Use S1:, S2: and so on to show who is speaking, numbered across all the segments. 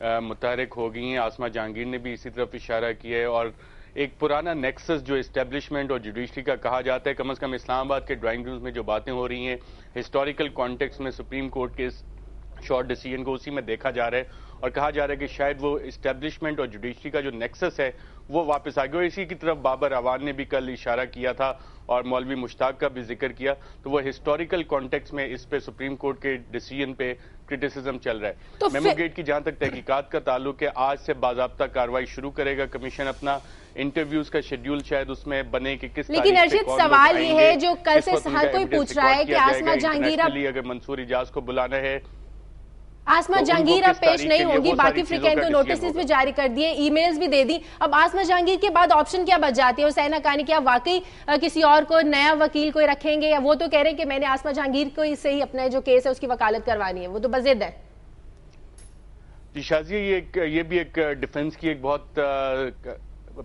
S1: متحرک ہو گئی ہیں. آسما جہانگیر نے بھی اسی طرف اشارہ کیا ہے, اور ایک پرانا نیکسس جو اسٹیبلشمنٹ اور جوڈیشری کا کہا جاتا ہے, کم از کم اسلام آباد کے ڈرائنگ رومز میں جو باتیں ہو رہی ہیں ہسٹوریکل کانٹیکس میں سپریم کورٹ کے شارٹ ڈیسیژن کو اسی میں دیکھا جا رہا ہے, اور کہا جا رہا ہے کہ شاید وہ اسٹیبلشمنٹ اور جوڈیشری کا جو نیکسس ہے وہ واپس آ گیا. اور اسی کی طرف بابر اعوان نے بھی کل اشارہ کیا تھا اور مولوی مشتاق کا بھی ذکر کیا, تو وہ ہسٹوریکل کانٹیکس میں اس پہ سپریم کورٹ کے ڈیسیژن پہ کرٹیسزم چل رہا ہے. میمو گیٹ کی جہاں تک تحقیقات کا تعلق ہے, آج سے باضابطہ کارروائی شروع کرے گا کمیشن اپنا. انٹرویوز کا شیڈیول شاید اس میں بنے کہ کس
S2: لیکن ارشد سوال یہ ہے جو کل سے ہر کوئی پوچھ رہا ہے کہ آسما جہانگیر
S1: اگر منصور اجاز کو بلانا ہے,
S2: آسما جہانگیر اب پیش نہیں ہوگی, باقی فریقین کو نوٹسز بھی جاری کر دیے, ای میلز بھی دے دی, اب آسما جہانگیر کے بعد آپشن کیا بچ جاتی ہے؟ حسین حقانی کیا واقعی کسی اور کو نیا وکیل کوئی رکھیں گے, یا وہ تو کہہ رہے ہیں کہ میں نے آسما جہانگیر کو اس سے ہی اپنا جو کیس ہے اس کی وکالت کروانی ہے, وہ تو بضد ہے.
S1: جی شازیہ, یہ بھی ایک ڈیفنس کی ایک بہت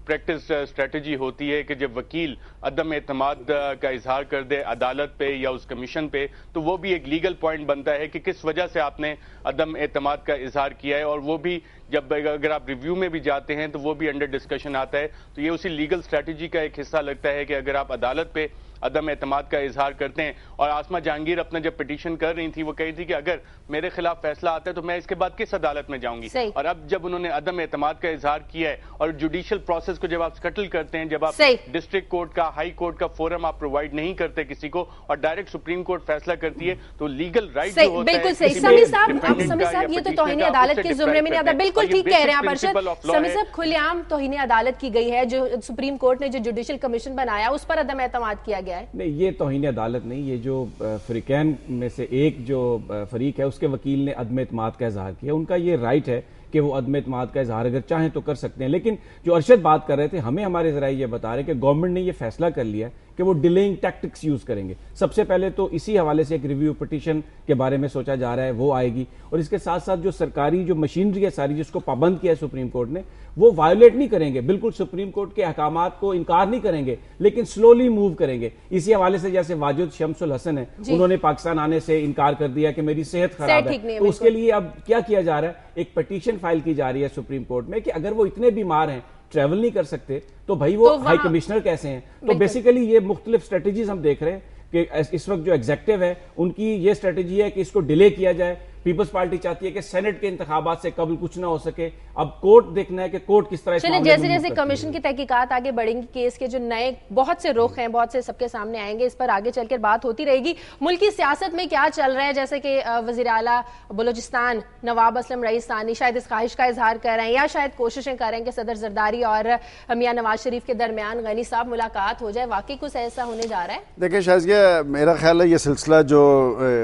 S1: پریکٹس اسٹریٹجی ہوتی ہے کہ جب وکیل عدم اعتماد کا اظہار کر دے عدالت پہ یا اس کمیشن پہ, تو وہ بھی ایک لیگل پوائنٹ بنتا ہے کہ کس وجہ سے آپ نے عدم اعتماد کا اظہار کیا ہے, اور وہ بھی جب اگر آپ ریویو میں بھی جاتے ہیں تو وہ بھی انڈر ڈسکشن آتا ہے. تو یہ اسی لیگل اسٹریٹجی کا ایک حصہ لگتا ہے کہ اگر آپ عدالت پہ عدم اعتماد کا اظہار کرتے ہیں, اور آسما جہانگیر اپنا جب پٹیشن کر رہی تھی وہ کہی تھی کہ اگر میرے خلاف فیصلہ آتا ہے تو میں اس کے بعد کس عدالت میں جاؤں گی, اور اب جب انہوں نے عدم اعتماد کا اظہار کیا ہے, اور جوڈیشل پروسیس کو جب آپ سکٹل کرتے ہیں, جب آپ ڈسٹرکٹ کورٹ کا ہائی کورٹ کا فورم آپ پرووائڈ نہیں کرتے کسی کو, اور ڈائریکٹ سپریم کورٹ فیصلہ کرتی ہے, تو لیگل رائٹ جو ہوتا ہے.
S2: بالکل صحیح سمی صاحب, یہ تو توہین عدالت کے زمرے میں نہیں آتا. بالکل ٹھیک کہہ رہے ہیں آپ ارشد. سمی صاحب, کھلے عام توہین عدالت کی گئی ہے, جو سپریم کورٹ نے جو جوڈیشل کمیشن بنایا اس پر عدم اعتماد کیا گیا ہے.
S3: نہیں, یہ توہین عدالت نہیں, یہ جو فریقین میں سے ایک جو فریق ہے اس کے وکیل نے عدم اعتماد کا اظہار کیا, ان کا یہ رائٹ ہے کہ وہ عدم اعتماد کا اظہار اگر چاہیں تو کر سکتے ہیں. لیکن جو ارشد بات کر رہے تھے, ہمیں ہمارے ذرائع یہ بتا رہے کہ گورنمنٹ نے یہ فیصلہ کر لیا کہ وہ ڈیلیئنگ ٹیکٹکس یوز کریں گے. سب سے پہلے تو اسی حوالے سے ایک ریویو پٹیشن کے بارے میں سوچا جا رہا ہے, وہ آئے گی, اور اس کے ساتھ ساتھ جو سرکاری جو مشینری ہے ساری جس کو پابند کیا ہے سپریم کورٹ نے, وہ وائلیٹ نہیں کریں گے, بالکل سپریم کورٹ کے احکامات کو انکار نہیں کریں گے, لیکن سلولی موو کریں گے. اسی حوالے سے جیسے واجد شمس الحسن ہے, انہوں نے پاکستان آنے سے انکار کر دیا کہ میری صحت خراب ہے, تو اس کے لیے اب کیا کیا جا رہا ہے, ایک پٹیشن فائل کی جا رہی ہے سپریم کورٹ میں کہ اگر وہ اتنے بیمار ہیں, ٹریول نہیں کر سکتے, تو بھائی وہ ہائی کمشنر کیسے ہیں. تو بیسیکلی یہ مختلف اسٹریٹجیز ہم دیکھ رہے ہیں کہ اس وقت جو ایگزیکٹو ہے ان کی یہ اسٹریٹجی ہے کہ اس کو ڈیلے کیا جائے. پیپلز پارٹی چاہتی ہے کہ سینٹ کے انتخابات سے قبل کچھ نہ ہو سکے. اب کورٹ دیکھنا ہے کہ کورٹ کس طرح.
S2: چلیں, جیسے جیسے کمیشن کی تحقیقات آگے بڑھیں گی, کیس کے جو نئے بہت سے رخ ہیں, بہت سے سب کے سامنے آئیں گے, اس پر آگے چل کر بات ہوتی رہے گی. ملکی سیاست میں کیا چل رہا ہے, جیسے کہ وزیر اعلیٰ بلوچستان نواب اسلم رئیس ثانی شاید اس خواہش کا اظہار کر رہے ہیں, یا شاید کوششیں کر رہے ہیں کہ صدر زرداری اور میاں نواز شریف کے درمیان غنی صاحب ملاقات ہو جائے. واقعی کچھ ایسا ہونے جا رہا ہے؟
S4: دیکھیں شازیہ, میرا خیال ہے یہ سلسلہ جو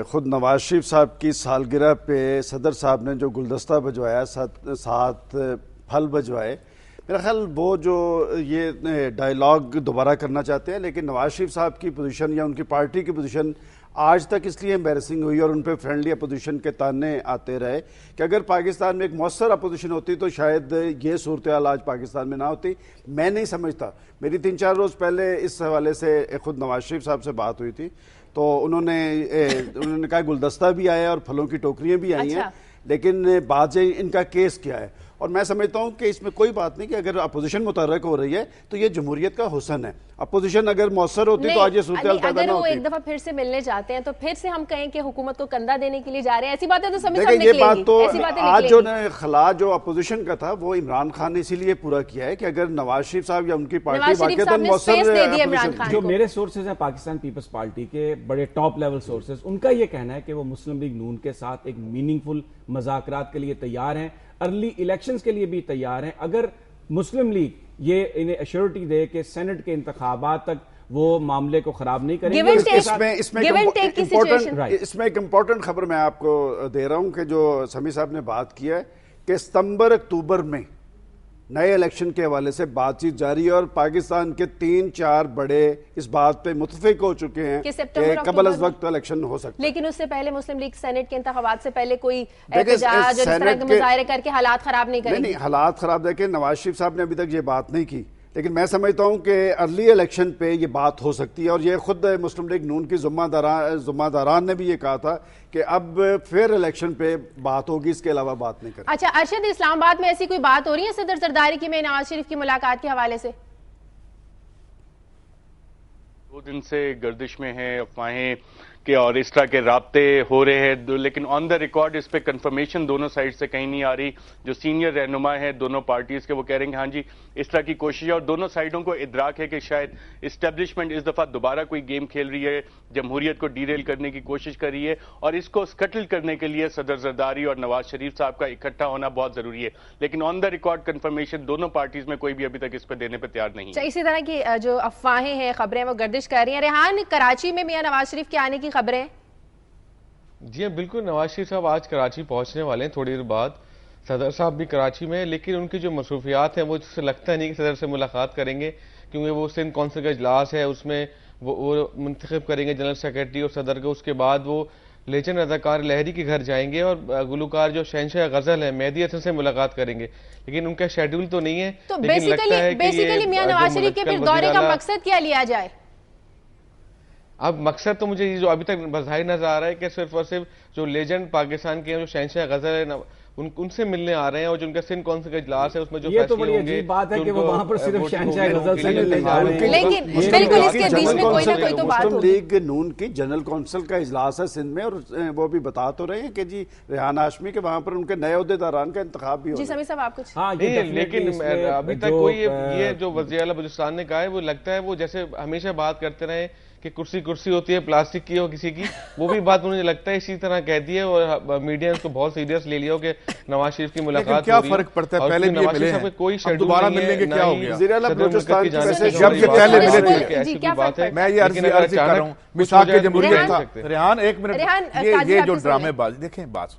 S4: خود نواز شریف صاحب کی سالگرہ پہ صدر صاحب نے جو گلدستہ بھجوایا, 7 پھل بھجوائے, میرا خیال وہ جو یہ ڈائیلاگ دوبارہ کرنا چاہتے ہیں. لیکن نواز شریف صاحب کی پوزیشن یا ان کی پارٹی کی پوزیشن آج تک اس لیے امبیرسنگ ہوئی اور ان پہ فرینڈلی اپوزیشن کے تانے آتے رہے کہ اگر پاکستان میں ایک مؤثر اپوزیشن ہوتی تو شاید یہ صورتحال آج پاکستان میں نہ ہوتی. میں نہیں سمجھتا, میری 3-4 روز پہلے اس حوالے سے خود نواز شریف صاحب سے بات ہوئی تھی, تو انہوں نے کہا گلدستہ بھی آیا اور پھلوں کی ٹوکریاں بھی آئی ہیں, لیکن بات ان کا کیس کیا ہے. اور میں سمجھتا ہوں کہ اس میں کوئی بات نہیں کہ اگر اپوزیشن متحرک ہو رہی ہے تو یہ جمہوریت کا حسن ہے. اپوزیشن اگر مؤثر ہوتی تو آج یہ صورتحال پیدا نہ ہوتی.
S2: اگر وہ ایک دفعہ پھر سے ملنے جاتے ہیں تو پھر سے ہم کہیں کہ حکومت کو کندھا دینے کے لیے جا رہے ہیں, ایسی باتیں تو سمجھ سکتے ہیں. یہ بات تو
S4: آج جو خلا جو اپوزیشن کا تھا وہ عمران خان نے اسی لیے پورا کیا ہے کہ اگر نواز شریف صاحب یا ان کی پارٹی واقعتاً مؤثر.
S3: جو میرے سورسز ہیں پاکستان پیپلز پارٹی کے بڑے ٹاپ لیول سورسز, ان کا یہ کہنا ہے کہ وہ مسلم لیگ نون کے ساتھ ایک میننگ فل مذاکرات کے لیے تیار ہیں, ارلی الیکشنز کے لیے بھی تیار ہیں, اگر مسلم لیگ یہ انہیں ایشورٹی دے کہ سینٹ کے انتخابات تک وہ معاملے کو خراب نہیں کریں گے.
S4: اس میں ایک امپورٹنٹ خبر میں آپ کو دے رہا ہوں کہ جو سمی صاحب نے بات کیا ہے کہ ستمبر اکتوبر میں نئے الیکشن کے حوالے سے بات چیت جاری ہے, اور پاکستان کے 3-4 بڑے اس بات پہ متفق ہو چکے ہیں کہ قبل از وقت الیکشن ہو سکتا ہے.
S2: لیکن اس سے پہلے مسلم لیگ سینٹ کے انتخابات سے پہلے کوئی احتجاج اور اس طرح کے مظاہرے کر کے حالات خراب نہیں کریں گے.
S4: نہیں, حالات خراب دیکھیں, نواز شریف صاحب نے ابھی تک یہ بات نہیں کی لیکن میں سمجھتا ہوں کہ ارلی الیکشن پہ یہ بات ہو سکتی ہے، اور یہ خود مسلم لیگ نون کی ذمہ داران نے بھی یہ کہا تھا کہ اب فیئر الیکشن پہ بات ہوگی، اس کے علاوہ بات نہیں کریں۔
S2: اچھا ارشد، اسلام آباد میں ایسی کوئی بات ہو رہی ہے صدر زرداری کی میں نواز شریف کی ملاقات کے حوالے سے؟
S1: 2 دن سے گردش میں ہیں افواہیں کہ اور اس طرح کے رابطے ہو رہے ہیں، لیکن آن دا ریکارڈ اس پہ کنفرمیشن دونوں سائڈ سے کہیں نہیں آ رہی۔ جو سینئر رہنما ہیں دونوں پارٹیز کے وہ کہہ رہے ہیں کہ ہاں جی اس طرح کی کوشش ہے، اور دونوں سائڈوں کو ادراک ہے کہ شاید اسٹیبلشمنٹ اس دفعہ دوبارہ کوئی گیم کھیل رہی ہے، جمہوریت کو ڈیریل کرنے کی کوشش کر رہی ہے، اور اس کو سکٹل کرنے کے لیے صدر زرداری اور نواز شریف صاحب کا اکٹھا ہونا بہت ضروری ہے، لیکن آن دا ریکارڈ کنفرمیشن دونوں پارٹیز میں کوئی بھی ابھی تک اس پہ دینے پہ تیار نہیں ہے۔
S2: اسی طرح کی جو افواہیں ہیں، خبریں وہ گردش کر رہی ہیں۔ ریحان، کراچی میں میاں نواز شریف کے آنے کی خبریں؟
S5: جی ہاں بالکل، نواز شریف صاحب آج کراچی پہنچنے والے ہیں تھوڑی دیر بعد، صدر صاحب بھی کراچی میں، لیکن ان کی جو مصروفیات ہیں وہ اس سے لگتا نہیں کہ صدر سے ملاقات کریں گے، کیونکہ وہ سندھ کونسل کا اجلاس ہے، اس میں وہ منتخب کریں گے جنرل سیکرٹری اور صدر کو، اس کے بعد وہ لیجنڈ اداکار لہری کے گھر جائیں گے اور گلوکار جو شہنشاہ غزل ہیں مہدی حسن سے ملاقات کریں گے، لیکن ان کا شیڈول تو نہیں ہے۔
S2: تو بیسیکلی میاں نواز شریف کے پھر دورے کا مقصد کیا لیا جائے؟
S5: اب مقصد تو مجھے جو ابھی تک بظاہر نظر آ رہا ہے کہ صرف اور صرف جو لیجنڈ پاکستان کے جو شہنشاہ غزل ہے ان سے ملنے آ رہے ہیں، اور جو ان کا سندھ کونسل کا اجلاس ہے اس میں جو
S3: یہ تو
S5: فیصلے
S3: بڑی
S5: ہوں گے،
S3: عجیب بات ہے کہ وہ وہاں پر صرف شہنشاہ غزل سے ملنے جا رہے ہیں،
S2: لیکن بالکل اس کے بیچ میں کوئی نہ کوئی تو بات
S4: مسلم
S2: ہوگی۔
S4: لیگ نون کی جنرل کونسل کا اجلاس ہے سندھ میں، اور وہ بھی بتا تو رہے ہیں کہ جی ریحان ہاشمی کے وہاں پر ان کے نئے عہدیداران کا انتخاب بھی ہو
S2: جی سمیع صاحب آپ کچھ؟
S3: ہاں
S5: لیکن ابھی تک کوئی یہ جو وزیر اعلیٰ بلوچستان نے کہا ہے وہ لگتا ہے وہ جیسے ہمیشہ بات کرتے رہے کہ کرسی ہوتی ہے پلاسٹک کی ہو کسی کی، وہ بھی بات مجھے لگتا ہے اسی طرح کہہ دی ہے، اور میڈیا اس کو بہت سیریس لے لیا ہو کہ نواز شریف کی ملاقات ہو رہی ہے۔
S6: کیا فرق پڑتا ہے، پہلے بھی ملے ہیں،
S5: کوئی
S6: اب دوبارہ ملنے کے کیا ہو گیا؟
S4: وزیر اعلیٰ بلوچستان کی ویسے
S6: جب یہ پہلے ملے تھے،
S2: جی کیا فرق ہے؟
S6: میں یہ عرض کر رہا ہوں مساق کے جمہوریت تھا۔ ریحان ایک منٹ، یہ جو ڈرامے بازی دیکھیں، بات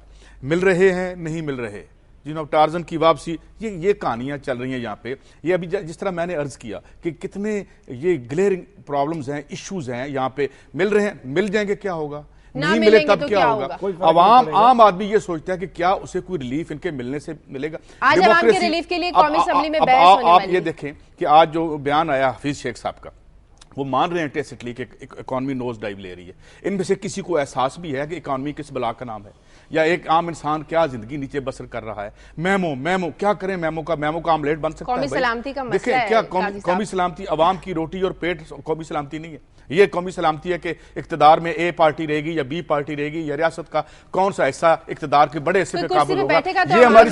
S6: مل رہے ہیں نہیں مل رہے، جناب ٹارزن کی واپسی، یہ کہانیاں چل رہی ہیں یہاں پہ۔ یہ ابھی جس طرح میں نے عرض کیا کہ کتنے یہ گلیئرنگ پرابلمز ہیں، ایشوز ہیں یہاں پہ، مل رہے ہیں، مل جائیں گے کیا ہوگا، نہیں ملے تب کیا ہوگا؟ عام آدمی یہ سوچتا ہے کہ کیا اسے کوئی ریلیف ان کے ملنے سے ملے گا؟
S2: آج عوام کے ریلیف کے لیے قومی اسمبلی میں بحث ہونے والی ہے۔
S6: آپ یہ دیکھیں کہ آج جو بیان آیا حفیظ شیخ صاحب کا، وہ مان رہے ہیں ٹیسٹلی کہ اکانومی نوز ڈائیو لے رہی ہے، ان میں سے کسی کو احساس بھی ہے کہ اکانومی کس بلا کا نام ہے، یا ایک عام انسان کیا زندگی نیچے بسر کر رہا ہے۔ میمو کیا کریں، میمو کا آملیٹ بن سکتا ہے؟
S2: قومی سلامتی کا مسئلہ
S6: دیکھیں
S2: ہے
S6: کیا قومی سلامتی، عوام کی روٹی اور پیٹ قومی سلامتی نہیں ہے۔ یہ قومی سلامتی ہے کہ اقتدار میں اے پارٹی رہے گی یا بی پارٹی رہے گی، یا ریاست کا کون سا حصہ اقتدار کے بڑے حصے پہ قابل ہوگا، یہ ہماری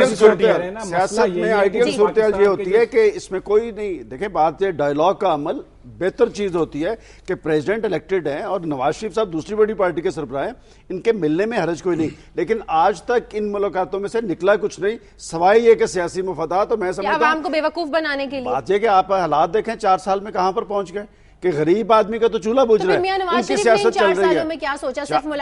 S6: سیکورٹی ہے۔
S4: سیاست میں آئیڈیل صورتحال یہ ہوتی ہے کہ اس میں کوئی نہیں، دیکھیں بات یہ ڈائیلاگ کا عمل بہتر چیز ہوتی ہے کہ پریزیڈنٹ الیکٹڈ ہیں اور نواز شریف صاحب دوسری بڑی پارٹی کے سربراہ ہیں، ان کے ملنے میں حرج کوئی نہیں، لیکن آج تک ان ملاقاتوں میں سے نکلا کچھ نہیں سوائے یہ کہ سیاسی مفادات۔ اور میں سمجھتا ہوں
S2: عوام کو بیوقوف بنانے کے لیے
S4: بات یہ کہ آپ حالات دیکھیں 4 سال میں کہاں پر پہنچ گئے کہ غریب آدمی کا تو چولہا بجھ رہا ہے، ان کی سیاست چل رہی ہے۔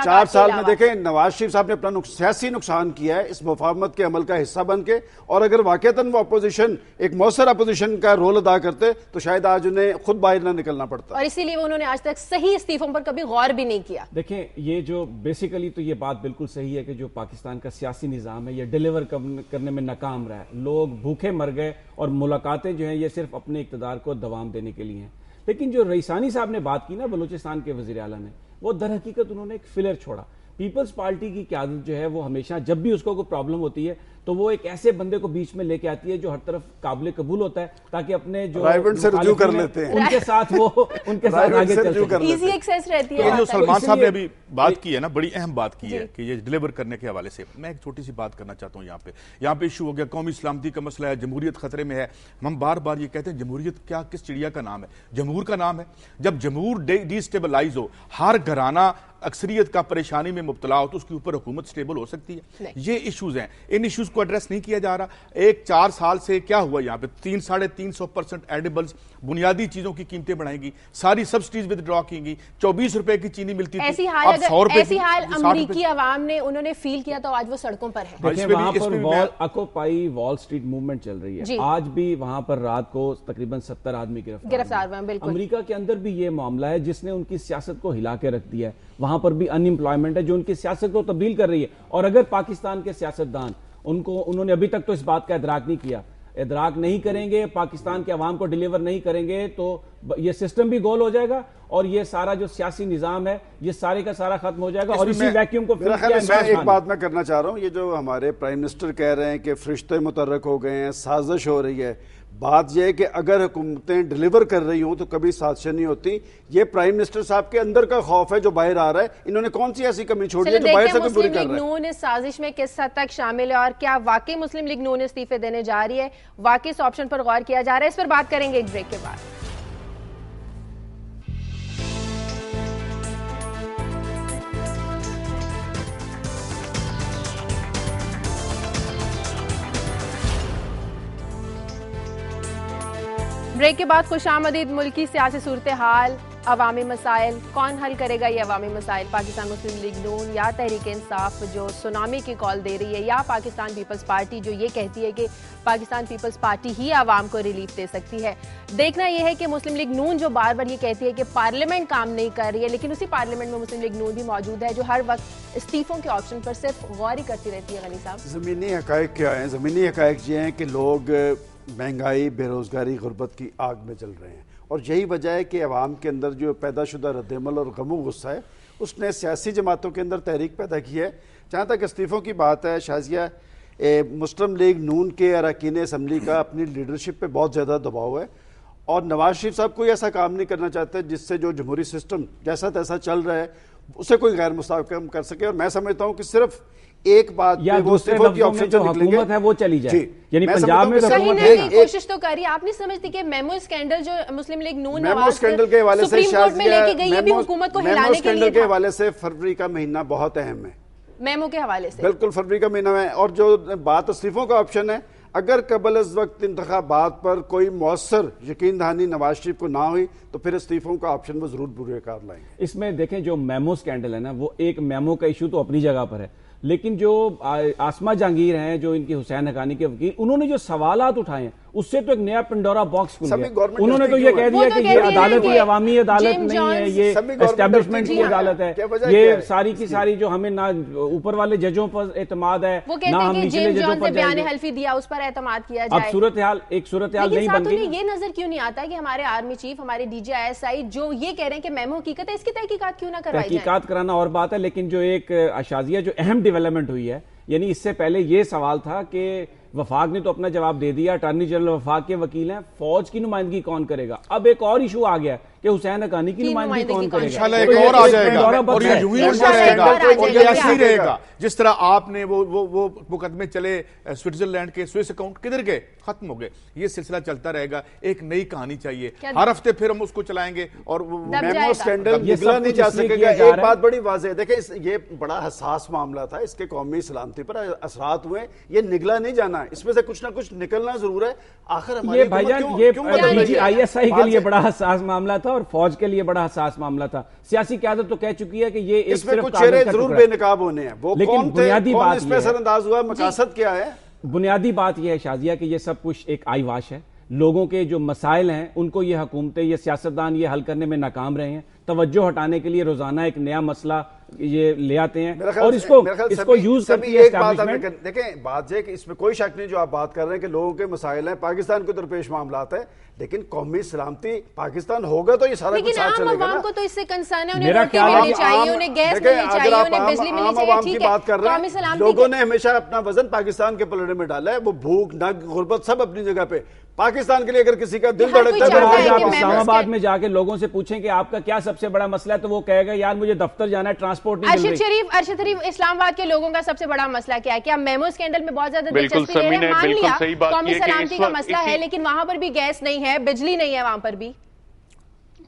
S4: 4 سال میں دیکھیں نواز شریف صاحب نے اپنا سیاسی نقصان کیا ہے اس مفاہمت کے عمل کا حصہ بن کے، اور اگر واقعتاً وہ اپوزیشن ایک مؤثر اپوزیشن کا رول ادا کرتے تو شاید آج انہیں خود باہر نہ نکلنا پڑتا،
S2: اور اسی لیے انہوں نے آج تک صحیح استعفوں پر کبھی غور بھی نہیں کیا۔
S3: دیکھیں یہ جو بیسیکلی تو یہ بات بالکل صحیح ہے کہ جو پاکستان کا سیاسی نظام ہے یہ ڈیلیور کرنے میں ناکام رہا ہے، لوگ بھوکے مر گئے، اور ملاقاتیں جو ہیں یہ صرف اپنے اقتدار کو دوام دینے کے لیے ہیں۔ لیکن جو رئیسانی صاحب نے بات کی نا بلوچستان کے وزیر اعلیٰ نے، وہ در حقیقت انہوں نے ایک فلر چھوڑا۔ پیپلز پارٹی کی قیادت جو ہے وہ ہمیشہ جب بھی اس کو کوئی پرابلم ہوتی ہے تو وہ ایک ایسے بندے کو بیچ میں لے کے آتی ہے جو ہر طرف قابل قبول ہوتا ہے، تاکہ اپنے جو
S4: رائیونٹ سے رجوع کر لیتے ہیں
S3: ان کے ساتھ وہ ان کے ساتھ آگے چل سکتے ہیں،
S2: ایزی ایکسیس رہتی ہے۔
S6: جو سلمان صاحب نے ابھی بات کی ہے نا، بڑی اہم بات کی ہے کہ یہ ڈیلیور کرنے کے حوالے سے میں ایک چھوٹی سی بات کرنا چاہتا ہوں۔ یہاں پہ ایشو ہو گیا قومی سلامتی کا مسئلہ ہے، جمہوریت خطرے میں ہے۔ ہم بار بار یہ کہتے ہیں جمہوریت کیا کس چڑیا کا نام ہے؟ جمہور کا نام ہے۔ جب جمہور ڈی سٹیبلائز ہو، ہر گھرانہ اکثریت کا پریشانی میں مبتلا ہو، تو اس کے اوپر حکومت سٹیبل ہو سکتی ہے؟ یہ ایشوز ہیں، ان ایشوز کو ایڈریس نہیں کیا جا رہا۔ 4 سال سے کیا ہوا یہاں پہ؟ 300-350% ایڈیبلز، بنیادی چیزوں کی قیمتیں بڑھائیں گی، ساری سبسڈیز ودرا کی گئی، 24 روپے کی چینی ملتی تھی،
S2: ایسی حال امریکی عوام نے انہوں نے فیل کیا تو آج وہ سڑکوں پر ہے۔
S3: دیکھیں وہاں پر اکوپائی وال سٹریٹ موومنٹ چل رہی ہے، آج بھی وہاں پر رات کو تقریباً 70 آدمی گرفتار ہوئے۔ امریکہ کے اندر بھی یہ معاملہ ہے جس نے ان کی سیاست کو ہلا کے رکھ دیا ہے، وہاں پر بھی ان امپلائمنٹ ہے جو ان کی سیاست کو تبدیل کر رہی ہے۔ اور اگر پاکستان کے سیاستدان انہوں نے ابھی تک تو اس بات کا ادراک نہیں کیا، ادراک نہیں کریں گے، پاکستان کے عوام کو ڈیلیور نہیں کریں گے تو یہ سسٹم بھی گول ہو جائے گا اور یہ سارا جو سیاسی نظام ہے یہ سارے کا سارا ختم ہو جائے گا. اور اسی ویکیوم کو
S4: میں ایک بات میں کرنا چاہ رہا ہوں، یہ جو ہمارے پرائم منسٹر کہہ رہے ہیں کہ فرشتے متحرک ہو گئے ہیں، سازش ہو رہی ہے، بات یہ ہے کہ اگر حکومتیں ڈیلیور کر رہی ہوں تو کبھی سازشیں نہیں ہوتی. یہ پرائم منسٹر صاحب کے اندر کا خوف ہے جو باہر آ رہا ہے. انہوں نے کون سی ایسی کمی چھوڑی ہے جو باہر سے کوئی پوری کر رہا ہے؟
S2: مسلم لیگ نون اس سازش میں کس حد تک شامل ہے اور کیا واقعی مسلم لیگ نون استعفے دینے جا رہی ہے؟ واقعی اس آپشن پر غور کیا جا رہا ہے؟ اس پر بات کریں گے ایک بریک کے بعد. بریک کے بعد خوش آمدید. ملکی سیاسی صورتحال، عوامی مسائل، کون حل کرے گا یہ عوامی مسائل؟ پاکستان مسلم لیگ نون یا تحریک انصاف جو سونامی کی کال دے رہی ہے، یا پاکستان پیپلز پارٹی جو یہ کہتی ہے کہ پاکستان پیپلز پارٹی ہی عوام کو ریلیف دے سکتی ہے؟ دیکھنا یہ ہے کہ مسلم لیگ نون جو بار بار یہ کہتی ہے کہ پارلیمنٹ کام نہیں کر رہی ہے، لیکن اسی پارلیمنٹ میں مسلم لیگ نون بھی موجود ہے جو ہر وقت استعفوں کے آپشن پر صرف غور ہی کرتی رہتی ہے. غنی صاحب،
S4: زمینی حقائق کیا ہیں؟ زمینی حقائق یہ ہیں کہ لوگ مہنگائی، بے روزگاری، غربت کی آگ میں جل رہے ہیں اور یہی وجہ ہے کہ عوام کے اندر جو پیدا شدہ رد عمل اور غم و غصہ ہے اس نے سیاسی جماعتوں کے اندر تحریک پیدا کی ہے. جہاں تک استعفوں کی بات ہے شازیہ، مسلم لیگ نون کے اراکین اسمبلی کا اپنی لیڈرشپ پہ بہت زیادہ دباؤ ہے اور نواز شریف صاحب کوئی ایسا کام نہیں کرنا چاہتے جس سے جو جمہوری سسٹم جیسا تیسا چل رہا ہے اسے کوئی غیر مستحکم کر سکے. اور میں سمجھتا ہوں کہ صرف ایک بات
S3: یا دوسرے لفظوں میں جو حکومت ہے وہ چلی جائے، یعنی پنجاب میں
S2: حکومت ہے. کوشش تو کری، آپ نہیں سمجھتی کہ میمو اسکینڈل جو مسلم لیگ نون نواز سپریم کورٹ میں لے کے گئی ہے بھی حکومت کو ہلانے کے لیے
S4: کے حوالے سے فروری کا مہینہ بہت اہم ہے.
S2: میمو کے حوالے سے
S4: بالکل فروری کا مہینہ ہے. اور جو بات استعفوں کا آپشن ہے، اگر قبل از وقت انتخابات پر کوئی مؤثر یقین دہانی نواز شریف کو نہ ہوئی تو پھر استعفوں کا آپشن وہ ضرور بروئے کار لائیں گے.
S3: اس میں دیکھیں جو میمو اسکینڈل ہے نا، وہ ایک میمو کا ایشو تو اپنی جگہ پر ہے، لیکن جو آسما جہانگیر ہیں جو ان کی حسین حقانی کے وکیل، انہوں نے جو سوالات اٹھائے ہیں اس سے تو ایک نیا پنڈورا باکس کھل گیا. انہوں نے تو یہ کہہ دیا کہ یہ عدالت یہ عوامی عدالت نہیں ہے، یہ اسٹیبلشمنٹ کی عدالت ہے، یہ ساری کی ساری جو ہمیں نہ اوپر والے ججوں پر اعتماد ہے نہ ہم نچلے ججوں پر جائیں گے.
S2: حلفی دیا اس پر اعتماد کیا جائے.
S3: اب صورتحال ایک صورتحال نہیں بن گئی.
S2: یہ نظر کیوں نہیں آتا کہ ہمارے آرمی چیف، ہمارے ڈی جی ISI جو یہ کہہ رہے ہیں کہ میمو حقیقت ہے، اس کی تحقیقات کیوں نہ کروائی جائیں؟
S3: تحقیقات کرانا اور بات ہے، لیکن جو ایک شازیہ جو اہم ڈیولپمنٹ ہوئی ہے، یعنی اس سے پہلے یہ سوال تھا کہ وفاق نے تو اپنا جواب دے دیا، اٹارنی جنرل وفاق کے وکیل ہیں، فوج کی نمائندگی کون کرے گا؟ اب ایک اور ایشو آ گیا کہ حسین حقانی کی نمائندگی کون کرے گا؟
S6: انشاءاللہ ایک اور آ جائے گا اور یہ یوں ہی اٹھتا رہے گا اور یہ ایسے ہی رہے گا. جس طرح آپ نے وہ مقدمے چلے سوئٹزرلینڈ کے، سوئس اکاؤنٹ کدھر گئے؟ ختم ہو گئے. یہ سلسلہ چلتا رہے گا. ایک نئی کہانی چاہیے، ہر ہفتے پھر ہم اس کو چلائیں گے اور
S4: میمو اسکینڈل نگلا نہیں جا سکے گا. ایک بات بڑی واضح ہے، دیکھیں یہ بڑا حساس معاملہ تھا، اس کے قومی سلامتی پر اثرات ہوئے، یہ نگلا نہیں جانا، اس میں سے کچھ نہ کچھ نکلنا ضرور ہے. آخر
S3: یہ بھائی جان یہ ISI کے لیے بڑا حساس معاملہ تھا اور فوج کے لیے بڑا حساس معاملہ تھا. سیاسی قیادت تو کہہ چکی ہے کہ یہ ایک
S4: اس میں کچھ چہرے ضرور بے نقاب ہونے ہیں، وہ
S3: لیکن بنیادی بات
S4: اس میں سر انداز ہوا، مقاصد کیا ہے؟
S3: بنیادی بات یہ ہے شازیہ کہ یہ سب کچھ ایک آئی واش ہے. لوگوں کے جو مسائل ہیں ان کو یہ حکومتیں، یہ سیاستدان یہ حل کرنے میں ناکام رہے ہیں. توجہ ہٹانے کے لیے روزانہ ایک نیا مسئلہ یہ لے آتے ہیں اور اس کو یوز کرتی ہے اسٹیبلشمنٹ.
S4: دیکھیں بات یہ کہ اس میں کوئی شک نہیں جو آپ بات کر رہے ہیں کہ لوگوں کے مسائل ہیں، پاکستان کو درپیش معاملات ہیں، لیکن قومی سلامتی پاکستان ہوگا تو یہ سارا کچھ ساتھ چلے گا نا.
S2: لیکن عام عوام کو تو اس سے کنسرن ہے، انہیں روٹی ملنی چاہیے، انہیں گیس ملنی چاہیے، انہیں بجلی ملنی چاہیے. ٹھیک ہے، قومی سلامتی
S4: لوگوں نے ہمیشہ اپنا وزن پاکستان کے پلڑے میں ڈالا ہے، وہ بھوک ننگ غربت سب اپنی جگہ پہ. پاکستان کے لیے اگر کسی کا دل دھڑکتا ہے
S3: تو آپ اسلام آباد میں جا کے لوگوں سے پوچھیں کہ آپ کا کیا سب سے بڑا مسئلہ ہے تو وہ کہے گا یار مجھے دفتر جانا ہے، ٹرانسپورٹ نہیں مل رہی.
S2: ارشد شریف، اسلام آباد کے لوگوں کا سب سے بڑا مسئلہ کیا ہے؟ کیا میمو اسکینڈل میں بہت زیادہ دلچسپی لے رہے ہیں؟ مان لیا قومی سلامتی کا مسئلہ ہے، لیکن وہاں پر بھی گیس نہیں ہے، بجلی نہیں ہے وہاں پر بھی.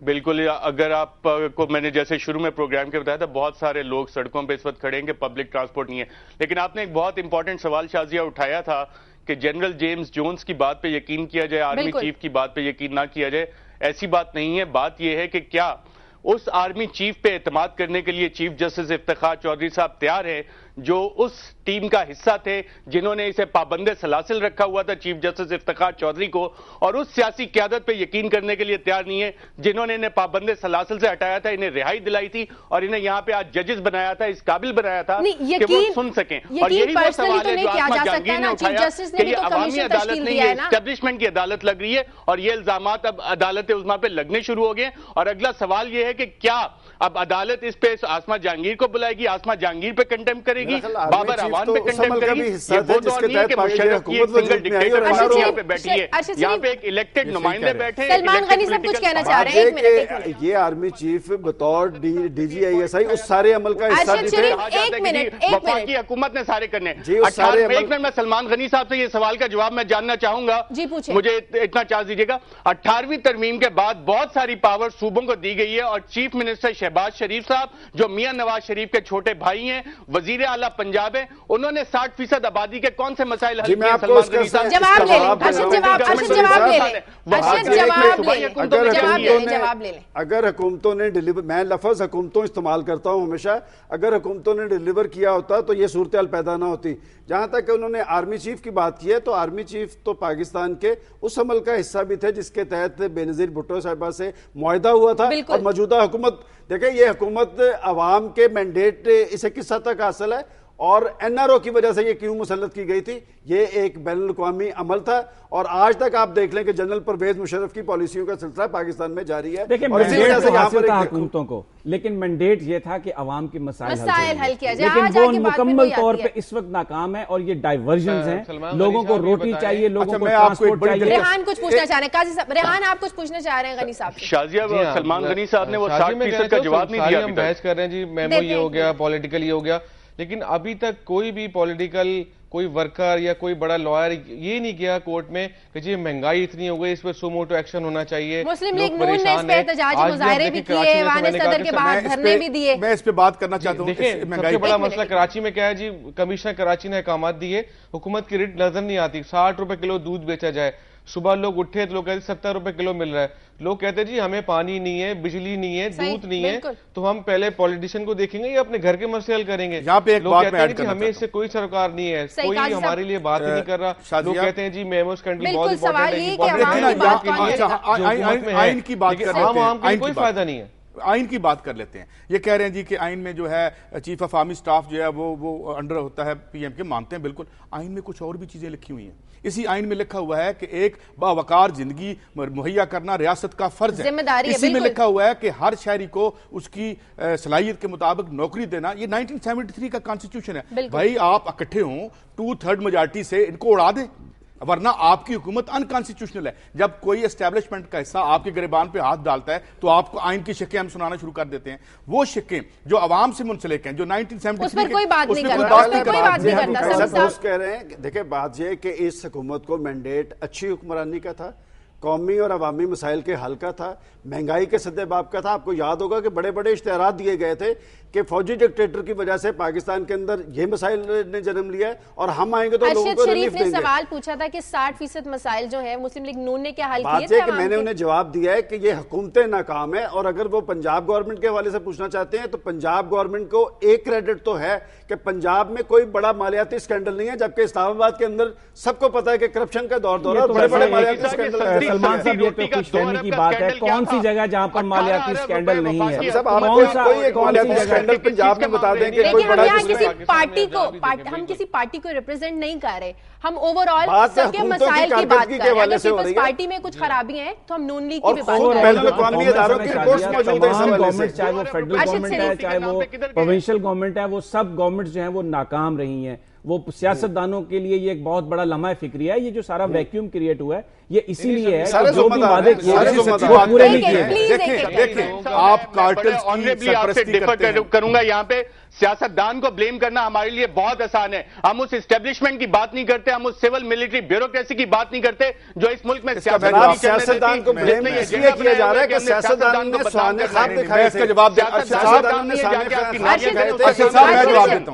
S1: بالکل. اگر آپ کو میں نے جیسے شروع میں پروگرام کے بتایا تھا، بہت سارے لوگ سڑکوں پہ اس وقت کھڑے ہیں کہ پبلک ٹرانسپورٹ نہیں ہے، لیکن آپ نے ایک بہت امپورٹنٹ سوال شازیہ اٹھایا تھا کہ جنرل جیمز جونز کی بات پہ یقین کیا جائے، آرمی چیف کی بات پہ یقین نہ کیا جائے. ایسی بات نہیں ہے. بات یہ ہے کہ کیا اس آرمی چیف پہ اعتماد کرنے کے لیے چیف جسٹس افتخار چودھری صاحب تیار ہیں جو اس ٹیم کا حصہ تھے جنہوں نے اسے پابند سلاسل رکھا ہوا تھا چیف جسٹس افتخار چودھری کو، اور اس سیاسی قیادت پہ یقین کرنے کے لیے تیار نہیں ہے جنہوں نے انہیں پابند سلاسل سے ہٹایا تھا، انہیں رہائی دلائی تھی اور انہیں یہاں پہ آج ججز بنایا تھا، اس قابل بنایا تھا کہ وہ سن سکیں. اور یہی وہ سوال ہے جو آسما جہانگیر نے اٹھایا کہ یہ عوامی عدالت نہیں ہے، اسٹیبلشمنٹ کی عدالت لگ رہی ہے، اور یہ الزامات اب عدالت عظمیٰ پہ لگنے شروع ہو گئے. اور اگلا سوال یہ ہے کہ کیا اب عدالت اس پہ آسما جہانگیر کو بلائے گی، آسما جہانگیر پہ کنڈیم کرے گی، بابر اعوان پہ کنڈیم کرے گی؟ یہ وہ دور نہیں ہے کہ مشرف کی ایک سنگل ڈکٹیٹر پہ بیٹھی ہے، یہاں پہ ایک الیکٹڈ نمائندے بیٹھے ہیں.
S2: سلمان غنی صاحب کچھ کہنا چاہ رہے ہیں.
S4: یہ آرمی چیف بطور D G I S I اس سارے عمل کا حصہ بھی تھے.
S1: وفاقی حکومت نے سارے کرنے. ایک منٹ میں سلمان غنی صاحب سے یہ سوال کا جواب میں جاننا چاہوں گا، مجھے اتنا چانس دیجیے گا. 18ویں ترمیم کے بعد بہت ساری پاور صوبوں کو دی گئی ہے، اور چیف منسٹر شہباز شریف صاحب جو میاں نواز شریف کے چھوٹے بھائی ہیں، وزیر اعلیٰ پنجاب ہیں، انہوں نے 60% آبادی کے کون سے مسائل حل کیے؟ سلمان غنی صاحب
S2: جواب لے لیں.
S4: اگر حکومتوں نے ڈیلیور، میں لفظ حکومتوں استعمال کرتا ہوں ہمیشہ، اگر حکومتوں نے ڈیلیور کیا ہوتا تو یہ صورتحال پیدا نہ ہوتی. جہاں تک کہ انہوں نے آرمی چیف کی بات کی ہے تو آرمی چیف تو پاکستان کے اس عمل کا حصہ بھی تھے جس کے تحت بے نظیر بھٹو صاحبہ سے معاہدہ ہوا تھا. اور موجودہ حکومت دیکھیں، یہ حکومت عوام کے مینڈیٹ اسے کس حد تک حاصل ہے اور این آر او کی وجہ سے یہ کیوں مسلط کی گئی تھی، یہ ایک بین الاقوامی عمل تھا. اور آج تک آپ دیکھ لیں کہ جنرل پرویز مشرف کی پالیسیوں کا سلسلہ پاکستان میں جاری ہے.
S3: دیکھیں مینڈیٹ تو حاصل تھا حکومتوں کو، لیکن مینڈیٹ یہ تھا کہ عوام کے مسائل حل کیا جائے، لیکن وہ مکمل طور پہ اس وقت ناکام ہے. اور یہ ڈائیورژنز ہیں، لوگوں کو روٹی چاہیے، لوگوں کو ٹرانسپورٹ چاہیے.
S2: ریحان کچھ پوچھنا چاہ رہے ہیں، قاضی صاحب ریحان آپ کچھ پوچھنا چاہ رہے ہیں غنی صاحب.
S1: شازیہ سلمان غنی صاحب نے وہ 60% کا جواب نہیں دیا.
S5: ہم بحث کر رہے ہیں جی، میمو یہ ہو گیا، پولیٹیکل یہ ہو گیا، لیکن ابھی تک کوئی بھی پولیٹیکل کوئی ورکر یا کوئی بڑا لائر یہ نہیں کیا کورٹ میں کہ جی مہنگائی اتنی ہو گئی، اس پہ سوموٹو ایکشن ہونا چاہیے.
S2: مسلم لیگ نون نے اس پہ احتجاجی مظاہرے بھی کیے، ایوان صدر کے بعد دھرنے بھی دیے.
S6: میں اس پہ بات کرنا چاہتا ہوں.
S5: دیکھیں سب سے بڑا مسئلہ کراچی میں کیا ہے جی، کمشنر کراچی نے احکامات دیے، حکومت کی ریٹ نظر نہیں آتی. 60 روپے کلو دودھ بیچا جائے، صبح لوگ اٹھے تو لوگ کہتے 70 روپے کلو مل رہا ہے، لوگ کہتے جی ہمیں پانی نہیں ہے، بجلی نہیں ہے، دودھ نہیں ہے، تو ہم پہلے پولیٹیشین کو دیکھیں گے یا اپنے گھر کے مسئلے حل کریں گے. لوگ کہتے ہیں جی ہمیں اس سے کوئی سرکار نہیں ہے، کوئی ہمارے لیے بات ہی نہیں کر رہا. لوگ کہتے ہیں جی میمو اسکینڈل بہت امپورٹنٹ ہے، آئین کی بات کر عام عام کو کوئی فائدہ نہیں ہے.
S6: آئین کی بات کر لیتے ہیں. یہ کہہ رہے ہیں جی کہ آئین میں جو ہے چیف آف آرمی سٹاف جو ہے وہ انڈر ہوتا ہے پی ایم کے. مانتے ہیں بالکل، آئین میں کچھ اور بھی چیزیں لکھی ہوئی ہیں. اسی آئین میں لکھا ہوا ہے کہ ایک باوقار زندگی مہیا کرنا ریاست کا فرض ہے. اسی میں لکھا ہوا ہے کہ ہر شہری کو اس کی صلاحیت کے مطابق نوکری دینا. یہ 1973 کا کانسٹیٹیوشن ہے. بھائی آپ اکٹھے ہوں 2/3 میجارٹی سے ان کو اڑا دیں، ورنہ آپ کی حکومت انکانسٹیٹیوشنل ہے. جب کوئی اسٹیبلشمنٹ کا حصہ آپ کے گریبان پہ ہاتھ ڈالتا ہے تو آپ کو آئین کی شکیں ہم سنانا شروع کر دیتے ہیں. وہ شکیں جو عوام سے منسلک ہیں، جو 1973
S2: اس پر کوئی بات نہیں
S4: کرتا. کہہ رہے ہیں دیکھیں بات یہ کہ اس حکومت کو مینڈیٹ اچھی حکمرانی کا تھا، قومی اور عوامی مسائل کے حل کا تھا، مہنگائی کے سدے باب کا تھا. آپ کو یاد ہوگا کہ بڑے بڑے اشتہارات دیے گئے تھے کہ فوجی ڈکٹیٹر کی وجہ سے پاکستان کے اندر یہ مسائل نے جنم لیا ہے اور ہم آئیں گے تو لوگوں کو ریلیف دیں گے.
S2: سوال پوچھا تھا کہ 60% مسائل جو ہیں مسلم لیگ نون نے کیا حل کیے؟
S4: بات یہ کہ میں نے انہیں جواب دیا ہے کہ یہ حکومتیں ناکام ہیں. اور اگر وہ پنجاب گورنمنٹ کے حوالے سے پوچھنا چاہتے ہیں تو پنجاب گورنمنٹ کو ایک کریڈٹ تو ہے کہ پنجاب میں کوئی بڑا مالیاتی اسکینڈل نہیں ہے، جبکہ اسلام آباد کے اندر سب کو پتا ہے کہ کرپشن کا دور ہے اور بڑے بڑے مالیاتی اسکینڈل.
S3: سلمان صاحب یہ تو خوش فہمی کی بات ہے، کون سی جگہ جہاں پر مالیاتی اسکینڈل نہیں ہے؟
S4: کوئی ایک مالیاتی اسکینڈل پنجاب میں بتا دیں کہ کوئی بڑا
S2: ہم کسی پارٹی کو ریپرزینٹ نہیں کر رہے، ہم اوور آل سب کے مسائل کی بات کر رہے ہیں. اگر پیپلز پارٹی میں کچھ خرابی ہیں تو ہم نون لیگ کی بھی بات کر رہے ہیں.
S3: گورنمنٹ چاہے وہ فیڈرل گورنمنٹ ہے، چاہے وہ پروونشل گورنمنٹ ہے، وہ سب گورنمنٹ جو ہیں وہ ناکام رہی ہیں. وہ سیاستدانوں کے لیے یہ ایک بہت بڑا لمحہ فکری ہے. یہ جو سارا ویکیوم کریٹ ہوا ہے یہ اسی لیے ہے کہ جو بھی وعدے کیے وہ پورے نہیں کیے.
S6: دیکھیں آپ کارٹلز کی سرپرستی کرتے ہیں.
S1: کروں گا یہاں پہ سیاستدان کو بلیم کرنا ہمارے لیے بہت آسان ہے. ہم اس اسٹیبلشمنٹ کی بات نہیں کرتے، ہم اس سول ملٹری بیوروکریسی کی بات نہیں کرتے جو اس ملک میں
S4: سیاستدان کو بلیم اس لیے کیا جا رہا ہے کہ سیاستدان نے سوانح خواب دکھائے تھے.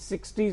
S3: 60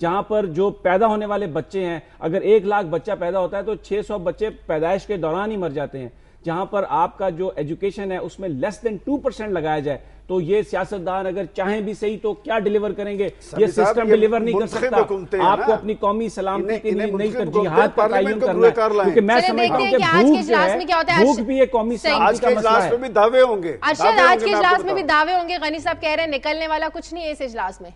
S3: جہاں پر جو پیدا ہونے والے بچے ہیں، اگر 1 لاکھ بچہ پیدا ہوتا ہے تو 600 بچے پیدائش کے دوران ہی مر جاتے ہیں. جہاں پر آپ کا جو ایجوکیشن ہے اس میں لیس دین 2% لگایا جائے تو یہ سیاستدان اگر چاہیں بھی صحیح تو کیا ڈیلیور کریں گے؟ یہ سسٹم ڈیلیور نہیں کر سکتا. آپ کو اپنی قومی سلامتی کے لیے نئی ترجیحات کا تعین کرنا ہے، کیونکہ میں سمجھتا ہوں کہ بھوک بھی ایک قومی سلامتی کا مسئلہ ہے.
S2: بھی دعوے ہوں گے، آج کے اجلاس میں بھی دعوے ہوں گے. غنی صاحب کہہ رہے ہیں نکلنے والا کچھ نہیں ہے اس اجلاس میں.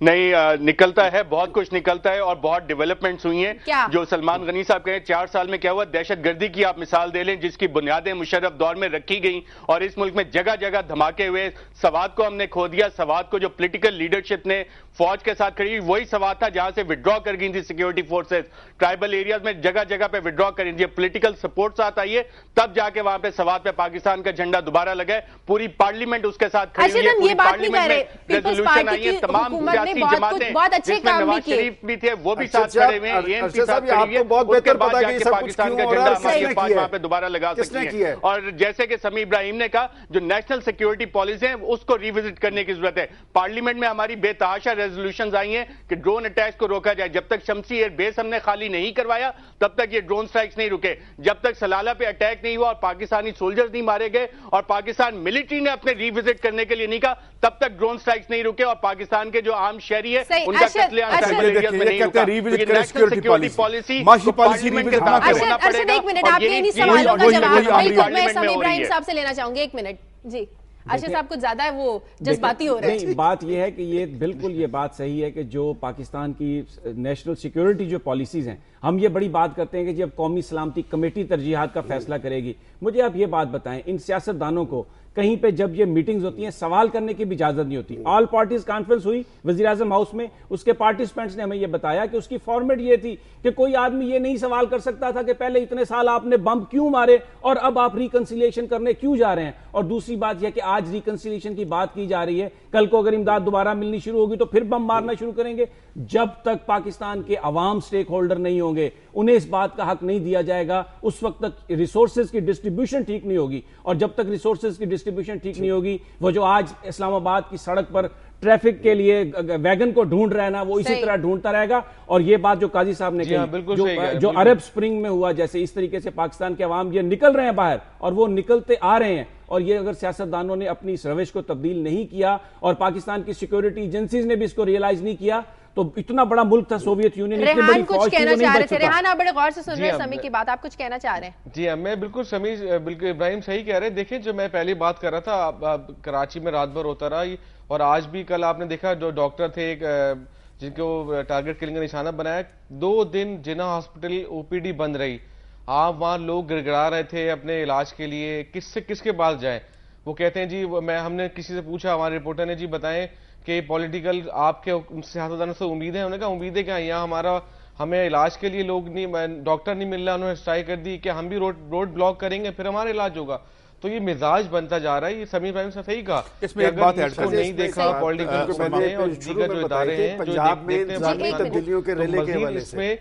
S1: نہیں نکلتا ہے، بہت کچھ نکلتا ہے اور بہت ڈیولپمنٹس ہوئی ہیں. جو سلمان غنی صاحب کہہ رہے ہیں 4 سال میں کیا ہوا، دہشت گردی کی آپ مثال دے لیں جس کی بنیادیں مشرف دور میں رکھی گئیں اور اس ملک میں جگہ جگہ دھماکے ہوئے. سوات کو ہم نے کھو دیا. سوات کو جو پولیٹیکل لیڈرشپ نے فوج کے ساتھ کھڑی، وہی سوات تھا جہاں سے وڈرا کر گئی تھی سیکیورٹی فورسز. ٹرائبل ایریاز میں جگہ جگہ پہ وڈرا کر دی. پولیٹیکل سپورٹ ساتھ آئی ہے تب جا کے وہاں پہ سوات پہ پاکستان کا جھنڈا دوبارہ لگا ہے. پوری پارلیمنٹ اس کے ساتھ کھڑی ہوئی ہے. پوری پارلیمنٹ میں ریزولوشن آئی ہے. تمام سیاسی جماعتیں
S2: اچھے کام
S1: نواز شریف بھی تھے وہ بھی ساتھ کھڑے ہوئے ہیں. یہ انتی ساتھ کھڑی ہے. اس کے بعد جا کے پاکستان کا جھنڈا ہماری افواج وہاں پہ دوبارہ لگا سکتی ہے. اور جیسے کہ سمیع ابراہیم نے کہا جو نیشنل سیکیورٹی پالیسی ہے اس کو ریوزٹ کرنے کی ضرورت ہے. پارلیمنٹ میں ہماری بے تحاشا ریزولوشنز آئی ہیں کہ ڈرون اٹیکس کو روکا جائے. جب تک شمسی ایئر بیس ہم نے خالی نہیں کروایا تب تک یہ ڈرون سٹرائکس نہیں رکے. جب تک سلالہ پہ اٹیک نہیں ہوا اور پاکستانی سولجرز نہیں مارے گئے اور پاکستان ملٹری نے اپنے ریوزٹ کرنے کے لیے نہیں کہا تب تک ڈرون سٹرائکس نہیں رکے اور پاکستان کے جو عام شہری ہے ان کا قتل عام ٹرائبل ایریاز میں نہیں رکا. نیشنل سیکیورٹی پالیسی پارلیمنٹ کے داخل ہونا پڑے گا.
S2: ایک منٹ آپ کے انہی سوالوں کا جواب میں سمیع ابراہیم صاحب سے لینا چاہوں گی. ایک منٹ جی ارشد صاحب کچھ زیادہ ہے وہ جذباتی ہو رہے ہیں.
S3: بات یہ ہے کہ یہ بالکل یہ بات صحیح ہے کہ جو پاکستان کی نیشنل سیکیورٹی جو پالیسیز ہیں ہم یہ بڑی بات کرتے ہیں کہ جب قومی سلامتی کمیٹی ترجیحات کا فیصلہ کرے گی. مجھے آپ یہ بات بتائیں ان سیاستدانوں کو کہیں پہ جب یہ میٹنگز ہوتی ہیں سوال کرنے کی بھی اجازت نہیں ہوتی. آل پارٹیز کانفرنس ہوئی وزیر اعظم ہاؤس میں، اس کے پارٹیسپینٹس نے ہمیں یہ بتایا کہ اس کی فارمیٹ یہ تھی کہ کوئی آدمی یہ نہیں سوال کر سکتا تھا کہ پہلے اتنے سال آپ نے بمب کیوں مارے اور اب آپ ریکنسیلیشن کرنے کیوں جا رہے ہیں. اور دوسری بات یہ کہ آج ریکنسیلیشن کی بات کی جا رہی ہے، کل کو اگر امداد دوبارہ ملنی شروع ہوگی تو پھر بم مارنا شروع کریں گے. جب تک پاکستان کے عوام سٹیک ہولڈر نہیں ہوں گے، انہیں اس بات کا حق نہیں دیا جائے گا، اس وقت تک ریسورسز کی ڈسٹریبیوشن ٹھیک نہیں ہوگی. اور جب تک ریسورسز کی ڈسٹریبیوشن ٹھیک نہیں ہوگی، وہ جو آج اسلام آباد کی سڑک پر ٹریفک کے لیے ویگن کو ڈھونڈ رہے ہیں نا وہ اسی طرح ڈھونڈتا رہے گا. اور یہ بات جو قاضی صاحب نے کہی جو عرب سپرنگ میں ہوا، جیسے اس طریقے سے پاکستان کے عوام یہ نکل رہے ہیں باہر اور وہ نکلتے آ رہے ہیں. اور یہ اگر سیاستدانوں نے اپنی اس روش کو تبدیل نہیں کیا اور پاکستان کی سیکیورٹی ایجنسیز نے بھی اس کو ریئلائز نہیں کیا تو اتنا بڑا ملک تھا سوویت یونین.
S2: ریحان کچھ کہنا چاہ رہے تھے. ریحان آپ بڑے غور سے سن رہے ہیں سمیع کی بات، آپ کچھ کہنا چاہ رہے ہیں.
S5: جی میں بالکل سمیع بالکل ابراہیم صحیح کہہ رہے ہیں. دیکھیں جو میں پہلی بات کر رہا تھا کراچی میں رات بھر ہوتا رہا اور آج بھی کل آپ نے دیکھا جو ڈاکٹر تھے جن کو ٹارگٹ کلنگ کا نشانہ بنایا 2 دن جناح ہاسپٹل او پی ڈی بند رہی. آپ وہاں لوگ گڑگڑا رہے تھے اپنے علاج کے لیے کس کے پاس جائیں. وہ کہتے ہیں جی ہم نے کسی سے پوچھا ہمارے رپورٹر نے جی بتائیں کہ پولیٹیکل آپ کے سیاستدانوں سے امید ہے. انہوں نے کہا امیدیں کیا، یہاں ہمیں علاج کے لیے لوگ نہیں، ڈاکٹر نہیں مل رہا. انہوں نے اسٹرائک کر دی کہ ہم بھی روڈ بلاک کریں گے پھر ہمارا علاج ہوگا. تو یہ مزاج بنتا جا رہا ہے. یہ سمیع ابراہیم سے صحیح کہا
S6: اس میں ایک بات
S5: اس کو نہیں دیکھا پولیٹیکل اور دیگر جو ادارے ہیں جو اس میں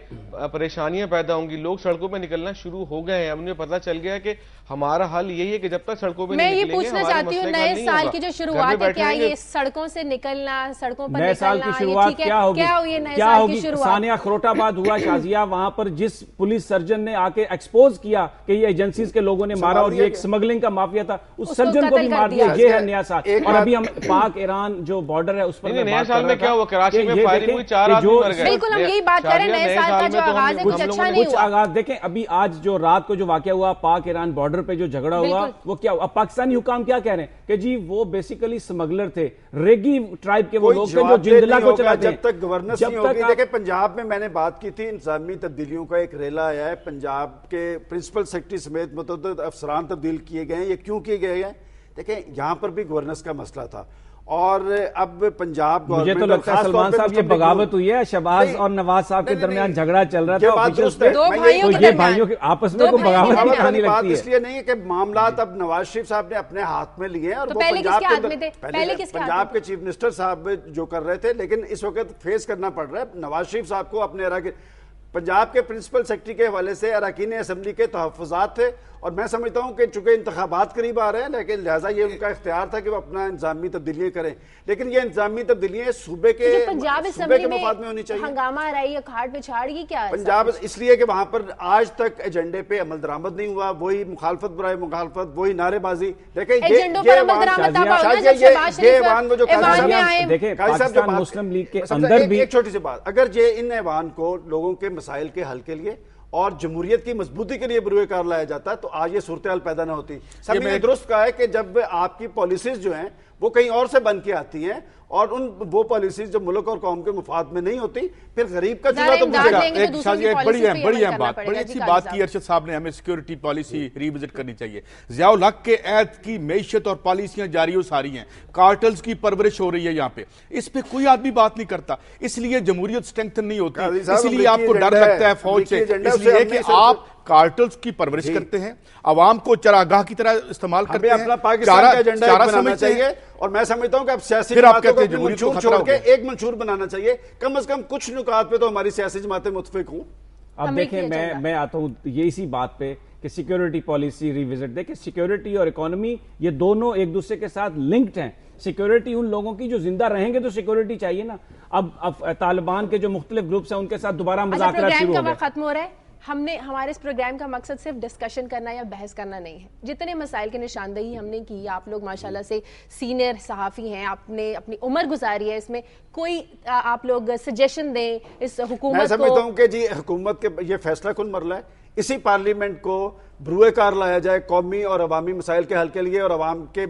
S5: پریشانیاں پیدا ہوں گی. لوگ سڑکوں پہ نکلنا شروع ہو گئے ہیں. ہمیں پتہ چل گیا کہ ہمارا حل یہی ہے کہ جب تک سڑکوں پہ
S2: میں یہ پوچھنا چاہتی ہوں نئے سال کی جو شروعات ہے کیا یہ سڑکوں سے نکلنا، سڑکوں پر
S3: نئے سال کی شروعات کیا ہوگی؟ ثانیہ خروٹ آباد ہوا شازیہ، وہاں پر جس پولیس سرجن نے آ کے ایکسپوز کیا کہ یہ ایجنسیز کے لوگوں نے مارا اور یہ ایک سمگلنگ مافیا تھا، اس سرجن کو بھی مار دیا. یہ ہے نیا سال. اور ابھی ہم پاک ایران جو بارڈر ہے اس پر
S5: نیا سال میں کیا ہوا کراچی میں فائرنگ ہوئی 4 آدمی مر گئے.
S2: بالکل ہم یہی بات کر رہے ہیں نئے سال کا جو آغاز ہے کچھ اچھا نہیں ہوا.
S3: آغاز دیکھیں ابھی آج جو رات کو جو واقعہ ہوا پاک ایران بارڈر پہ جو جھگڑا ہوا وہ کیا ہوا. اب پاکستانی حکام کیا کہہ رہے ہیں کہ جی وہ بیسیکلی سمگلر تھے، ریگی ٹرائب کے وہ لوگ تھے جو جندلہ کو چلاتے ہیں.
S4: جب تک گورننس نہیں ہوگی. دیکھیں پنجاب میں میں نے بات کی تھی انتظامی تبدیلیوں کا ایک ریلا آیا ہے. پنجاب کے پرنسپل سیکرٹری سمیت متعدد افسران تبدیل کیے گئے ہیں. یہ کیوں کیے گئے ہیں؟ دیکھیں یہاں پر بھی گورننس کا مسئلہ تھا اور اب پنجاب
S3: مجھے تو لگتا ہے سلمان صاحب یہ بغاوت ہوئی ہے. شہباز اور نواز صاحب کے درمیان جھگڑا چل رہا تھا تو یہ بھائیوں کے آپس میں کوئی بغاوت نہیں لگتی ہے.
S4: اس لیے نہیں ہے کہ معاملات اب نواز شریف صاحب نے اپنے ہاتھ میں لیے ہیں اور پنجاب کے چیف منسٹر صاحب جو کر رہے تھے، لیکن اس وقت فیس کرنا پڑ رہا ہے نواز شریف صاحب کو. اپنے پنجاب کے پرنسپل سیکرٹری کے حوالے سے اراکین اسمبلی کے تحفظات تھے اور میں سمجھتا ہوں کہ چونکہ انتخابات قریب آ رہے ہیں لیکن لہٰذا یہ ان کا اختیار تھا کہ وہ اپنا انتظامی تبدیلیاں کریں، لیکن یہ انتظامی تبدیلیاں صوبے کے مفاد میں ہونی چاہیے۔
S2: ہنگامہ آ رہی ہے، کھاٹ پہ چھاڑ گی کیا
S4: پنجاب اس لیے کہ وہاں پر آج تک ایجنڈے پہ عمل درآمد نہیں ہوا، وہی مخالفت برائے مخالفت، وہی نعرے بازی۔ دیکھیں
S3: پاکستان مسلم لیگ کے اندر بھی
S4: ایک چھوٹی سی بات، اگر یہ ان ایوان کو لوگوں کے مسائل کے حل کے لیے اور جمہوریت کی مضبوطی کے لیے بروئے کار لایا جاتا ہے تو آج یہ صورتحال پیدا نہ ہوتی۔ سب نے درست کہا ہے کہ جب آپ کی پالیسیز جو ہیں وہ کہیں اور سے بن کے آتی ہیں اور وہ پالیسیز جب ملک اور قوم کے مفاد میں نہیں ہوتی پھر غریب کا چولہا تو بجھے گا۔
S6: ایک بڑی اہم بات، بڑی اچھی بات کی ارشد صاحب نے، ہمیں سیکیورٹی پالیسی ری وزٹ کرنی چاہیے۔ ضیاء الحق کے عہد کی معیشت اور پالیسیاں جاری و ساری ہیں، کارٹلز کی پرورش ہو رہی ہے یہاں پہ، اس پہ کوئی آدمی بات نہیں کرتا، اس لیے جمہوریت سٹرنگتن نہیں ہوتی، اس لیے آپ کو ڈر لگتا ہے فوج سے، اس لیے کہ آپ کارٹلز کی پرورش کرتے ہیں، عوام کو چراگاہ کی طرح استعمال کرتے ہیں،
S4: اپنا پاکستان کا ایجنڈا بنانا چاہیے۔ اور میں سمجھتا ہوں کہ اب سیاسی جماعتوں کو اپنی منشور چھوڑ کے ایک منشور بنانا چاہیے، کم از کم کچھ نکات پہ تو ہماری سیاسی جماعتیں متفق ہوں۔
S3: اب دیکھیں میں آتا ہوں یہ اسی بات پہ کہ سیکیورٹی پالیسی ری وزٹ، دیکھیں سیکیورٹی اور اکانومی یہ دونوں ایک دوسرے کے ساتھ لنکڈ ہیں۔ سیکیورٹی ان لوگوں کی جو زندہ رہیں گے تو سیکیورٹی چاہیے نا۔ اب طالبان کے جو مختلف گروپس ہیں ان کے ساتھ دوبارہ مذاکرات شروع ہو گئے۔
S2: ختم ہو رہا ہے، ہمارے اس پروگرام کا مقصد صرف ڈسکشن کرنا یا بحث کرنا نہیں ہے۔ جتنے مسائل کی نشاندہی ہم نے کی، آپ لوگ ماشاءاللہ سے سینئر صحافی ہیں، آپ نے اپنی عمر گزاری ہے، اس میں کوئی آپ لوگ سجیشن دیں اس حکومت کو۔
S4: میں سمجھتا ہوں کہ جی حکومت کے یہ فیصلہ کن مرحلہ ہے، اسی پارلیمنٹ کو بروئے کار لایا جائے قومی اور عوامی مسائل کے حل کے لیے، اور عوام کے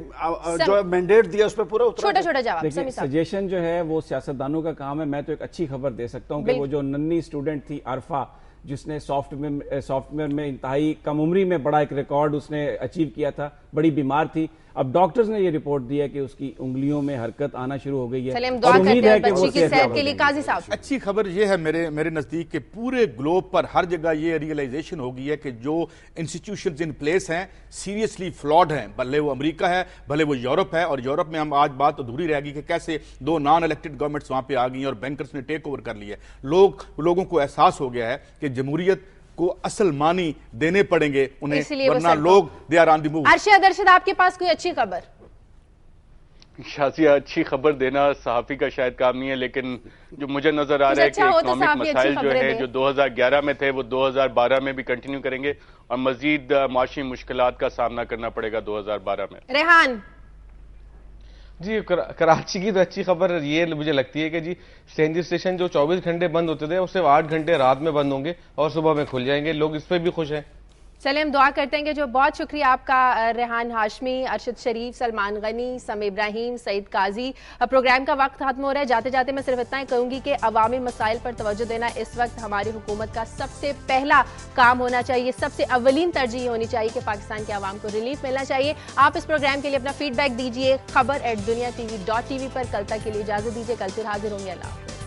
S4: جو مینڈیٹ دیا اس پہ پورا اترا۔
S2: چھوٹا جواب
S3: سجیشن جو ہے وہ سیاستدانوں کا کام ہے۔ میں تو ایک اچھی خبر دے سکتا ہوں کہ وہ جو ننھی اسٹوڈنٹ تھی عرفہ، جس نے سافٹ ویئر میں انتہائی کم عمری میں بڑا ایک ریکارڈ اس نے اچیو کیا تھا، بڑی بیمار تھی، اب ڈاکٹرز نے یہ رپورٹ دی ہے کہ اس کی انگلیوں میں حرکت آنا شروع ہو گئی ہے، اور امید ہے کہ وہ صحت کے لیے۔
S2: قاضی صاحب،
S6: اچھی خبر یہ ہے میرے نزدیک کہ پورے گلوب پر ہر جگہ یہ ریئلائزیشن ہو گئی ہے کہ جو انسٹیٹیوشنز ان پلیس ہیں سیریسلی فلاڈ ہیں، بھلے وہ امریکہ ہے بھلے وہ یورپ ہے، اور یورپ میں ہم آج بات ادھوری رہ گئی کہ کیسے 2 نان الیکٹڈ گورنمنٹس وہاں پہ آ گئی اور بینکرز نے ٹیک اوور کر لی ہے۔ لوگوں کو احساس ہو گیا ہے کہ جمہوریت کو اصل معنی دینے پڑیں گے انہیں، ورنہ لوگ they are on the move.
S2: Arshad آپ کے پاس کوئی اچھی خبر؟
S1: شازیہ، اچھی خبر دینا صحافی کا شاید کام نہیں ہے، لیکن جو مجھے نظر آ رہا ہے کہ اکنامک مسائل جو ہیں جو 2011 میں تھے وہ 2012 میں بھی کنٹینیو کریں گے اور مزید معاشی مشکلات کا سامنا کرنا پڑے گا 2012 میں۔
S2: ریحان
S5: جی، کراچی کی تو اچھی خبر یہ مجھے لگتی ہے کہ جی سی این جی اسٹیشن جو 24 گھنٹے بند ہوتے تھے وہ صرف 8 گھنٹے رات میں بند ہوں گے اور صبح میں کھل جائیں گے، لوگ اس پہ بھی خوش ہیں۔
S2: چلیں ہم دعا کرتے ہیں کہ جو بہت شکریہ آپ کا ریحان ہاشمی، ارشد شریف، سلمان غنی، سمی ابراہیم، سعید قاضی۔ پروگرام کا وقت ختم ہو رہا ہے، جاتے جاتے میں صرف اتنا ہی کہوں گی کہ عوامی مسائل پر توجہ دینا اس وقت ہماری حکومت کا سب سے پہلا کام ہونا چاہیے، سب سے اولین ترجیح ہونی چاہیے کہ پاکستان کے عوام کو ریلیف ملنا چاہیے۔ آپ اس پروگرام کے لیے اپنا فیڈ بیک دیجیے خبر@duniatv.tv پر۔ کل تک کے لیے اجازت دیجیے، کل پھر حاضر ہوں گے۔ اللہ حافظ۔